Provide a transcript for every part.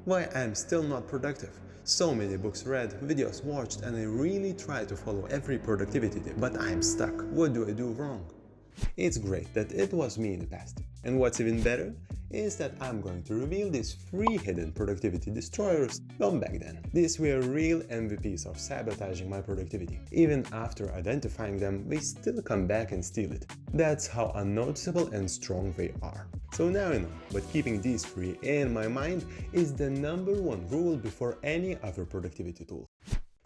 Why I'm still not productive? So many books read, videos watched, and I really try to follow every productivity tip, but I'm stuck. What do I do wrong? It's great that it was me in the past. And what's even better is that I'm going to reveal these 3 hidden productivity destroyers from back then. These were real MVPs of sabotaging my productivity. Even after identifying them, they still come back and steal it. That's how unnoticeable and strong they are. So now I know, but keeping these 3 in my mind is the #1 rule before any other productivity tool.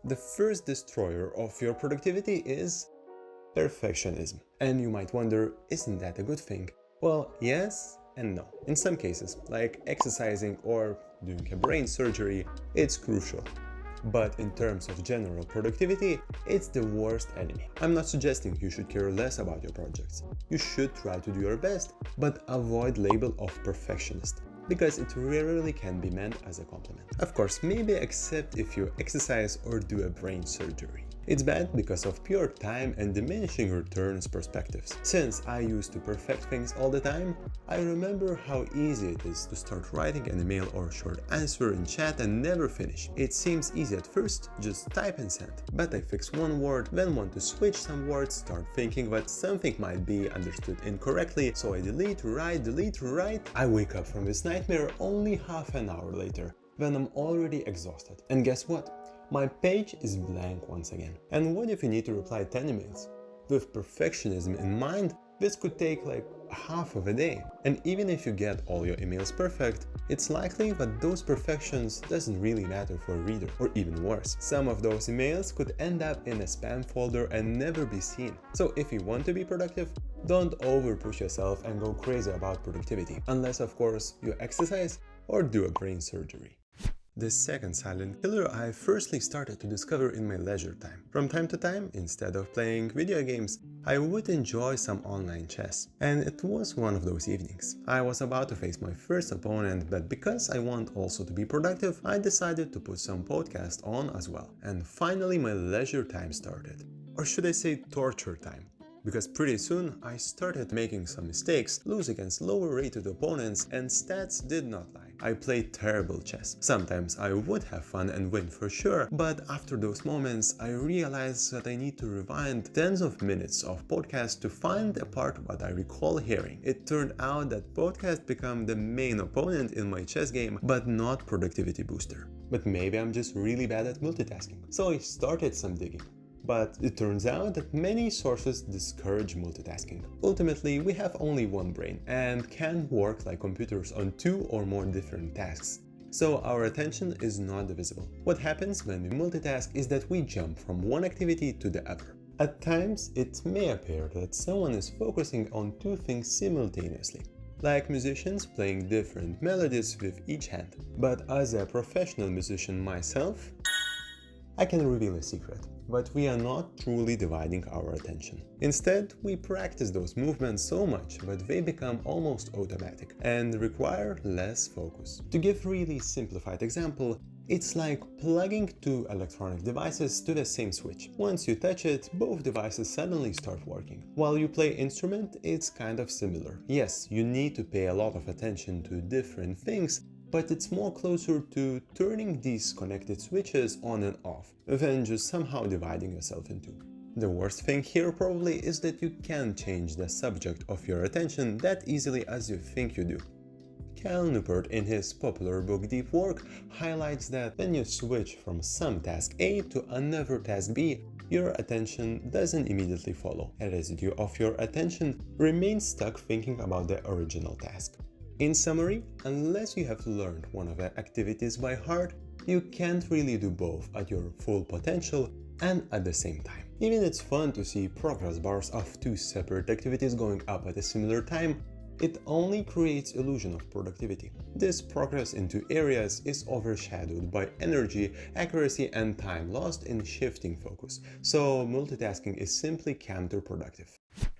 The first destroyer of your productivity is perfectionism. And you might wonder, isn't that a good thing? Well, yes and no. In some cases, like exercising or doing a brain surgery, it's crucial. But in terms of general productivity, it's the worst enemy. I'm not suggesting you should care less about your projects. You should try to do your best, but avoid label of perfectionist, because it rarely can be meant as a compliment. Of course, maybe except if you exercise or do a brain surgery. It's bad because of pure time and diminishing returns perspectives. Since I used to perfect things all the time, I remember how easy it is to start writing an email or short answer in chat and never finish. It seems easy at first, just type and send. But I fix one word, then want to switch some words, start thinking that something might be understood incorrectly, so I delete, write. I wake up from this nightmare only half an hour later, when I'm already exhausted. And guess what? My page is blank once again. And what if you need to reply 10 emails? With perfectionism in mind, this could take like half of a day. And even if you get all your emails perfect, it's likely that those perfections doesn't really matter for a reader, or even worse. Some of those emails could end up in a spam folder and never be seen. So if you want to be productive, don't overpush yourself and go crazy about productivity. Unless, of course, you exercise or do a brain surgery. The second silent killer I firstly started to discover in my leisure time. From time to time, instead of playing video games, I would enjoy some online chess. And it was one of those evenings. I was about to face my first opponent, but because I want also to be productive, I decided to put some podcast on as well. And finally my leisure time started. Or should I say torture time? Because pretty soon I started making some mistakes, lose against lower rated opponents, and stats did not lie. I played terrible chess. Sometimes I would have fun and win for sure, but after those moments I realized that I need to rewind tens of minutes of podcast to find a part what I recall hearing. It turned out that podcast became the main opponent in my chess game, but not productivity booster. But maybe I'm just really bad at multitasking. So I started some digging. But it turns out that many sources discourage multitasking. Ultimately, we have only one brain and can work like computers on 2 or more different tasks. So our attention is not divisible. What happens when we multitask is that we jump from one activity to the other. At times, it may appear that someone is focusing on 2 things simultaneously, like musicians playing different melodies with each hand. But as a professional musician myself, I can reveal a secret, but we are not truly dividing our attention. Instead, we practice those movements so much that they become almost automatic and require less focus. To give a really simplified example, it's like plugging 2 electronic devices to the same switch. Once you touch it, both devices suddenly start working. While you play instrument, it's kind of similar. Yes, you need to pay a lot of attention to different things, but it's more closer to turning these connected switches on and off than just somehow dividing yourself in 2. The worst thing here probably is that you can't change the subject of your attention that easily as you think you do. Cal Newport, in his popular book Deep Work, highlights that when you switch from some task A to another task B, your attention doesn't immediately follow. A residue of your attention remains stuck thinking about the original task. In summary, unless you have learned one of the activities by heart, you can't really do both at your full potential and at the same time. Even it's fun to see progress bars of 2 separate activities going up at a similar time, it only creates illusion of productivity. This progress into areas is overshadowed by energy, accuracy, and time lost in shifting focus, so multitasking is simply counterproductive.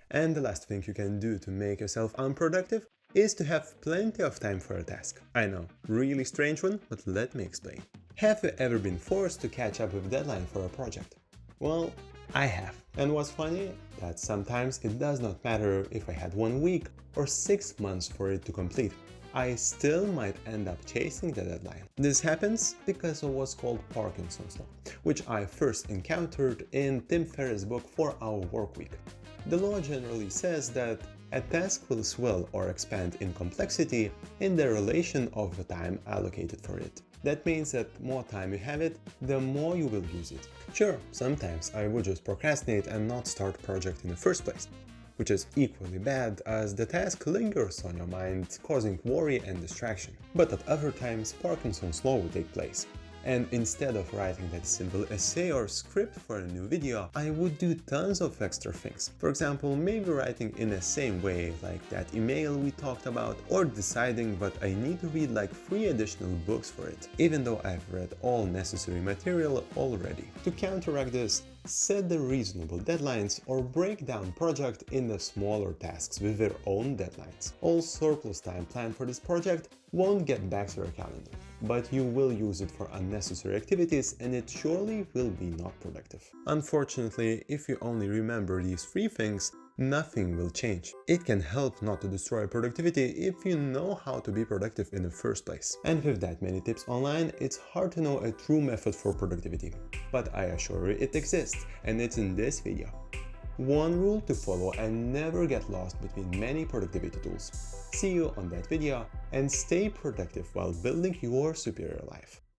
And the last thing you can do to make yourself unproductive is to have plenty of time for a task. I know, really strange one, but let me explain. Have you ever been forced to catch up with deadline for a project? Well, I have. And what's funny? That sometimes it does not matter if I had 1 week or 6 months for it to complete. I still might end up chasing the deadline. This happens because of what's called Parkinson's law, which I first encountered in Tim Ferriss' book 4-Hour Workweek. The law generally says that a task will swell or expand in complexity in the relation of the time allocated for it. That means that more time you have it, the more you will use it. Sure, sometimes I would just procrastinate and not start a project in the first place, which is equally bad as the task lingers on your mind, causing worry and distraction. But at other times, Parkinson's law will take place. And instead of writing that simple essay or script for a new video, I would do tons of extra things. For example, maybe writing in the same way, like that email we talked about, or deciding that I need to read like 3 additional books for it, even though I've read all necessary material already. To counteract this, set the reasonable deadlines or break down project into smaller tasks with their own deadlines. All surplus time planned for this project won't get back to your calendar, but you will use it for unnecessary activities and it surely will be not productive. Unfortunately, if you only remember these 3 things, nothing will change. It can help not to destroy productivity if you know how to be productive in the first place. And with that many tips online, it's hard to know a true method for productivity. But I assure you it exists, and it's in this video. One rule to follow and never get lost between many productivity tools. See you on that video and stay productive while building your superior life.